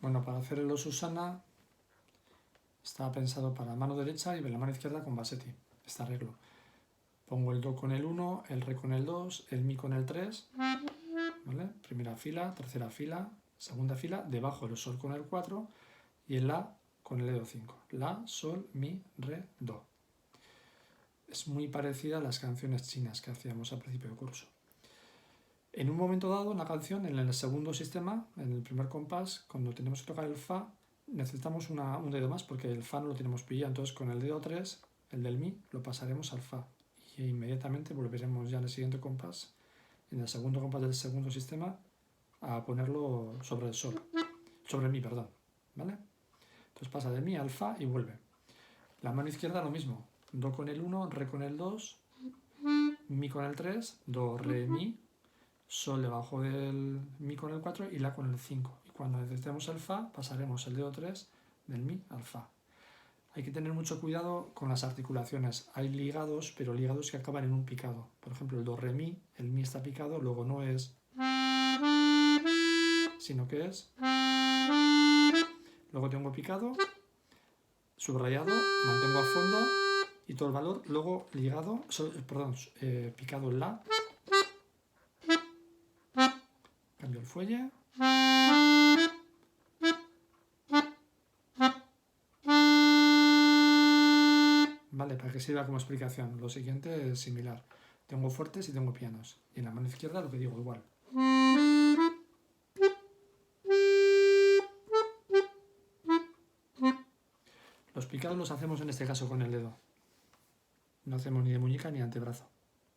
Bueno, para hacer el O Susana está pensado para la mano derecha y la mano izquierda con Bassetti, este arreglo. Pongo el Do con el 1, el Re con el 2, el Mi con el 3, ¿vale? Primera fila, tercera fila, segunda fila, debajo el Sol con el 4 y el La con el dedo 5. La, Sol, Mi, Re, Do. Es muy parecida a las canciones chinas que hacíamos al principio del curso. En un momento dado, en la canción, en el segundo sistema, en el primer compás, cuando tenemos que tocar el Fa, necesitamos un dedo más porque el Fa no lo tenemos pillado. Entonces, con el dedo 3, el del Mi, lo pasaremos al Fa. Y inmediatamente volveremos ya en el siguiente compás, en el segundo compás del segundo sistema, a ponerlo sobre el Sol. Sobre el Mi, perdón. ¿Vale? Entonces pasa del Mi al Fa y vuelve. La mano izquierda lo mismo. Do con el 1, Re con el 2, Mi con el 3, Do, Re, Mi, Sol debajo del Mi con el 4 y La con el 5. Y cuando necesitemos el Fa, pasaremos el dedo 3 del Mi al Fa. Hay que tener mucho cuidado con las articulaciones. Hay ligados, pero ligados que acaban en un picado. Por ejemplo, el Do, Re, Mi, el Mi está picado, luego no es, sino que es. Luego tengo picado, subrayado, mantengo a fondo y todo el valor. Luego ligado, picado en La. Cambio el fuelle. Vale, para que sirva como explicación. Lo siguiente es similar. Tengo fuertes y tengo pianos. Y en la mano izquierda lo que digo igual. Los picados los hacemos en este caso con el dedo. No hacemos ni de muñeca ni de antebrazo.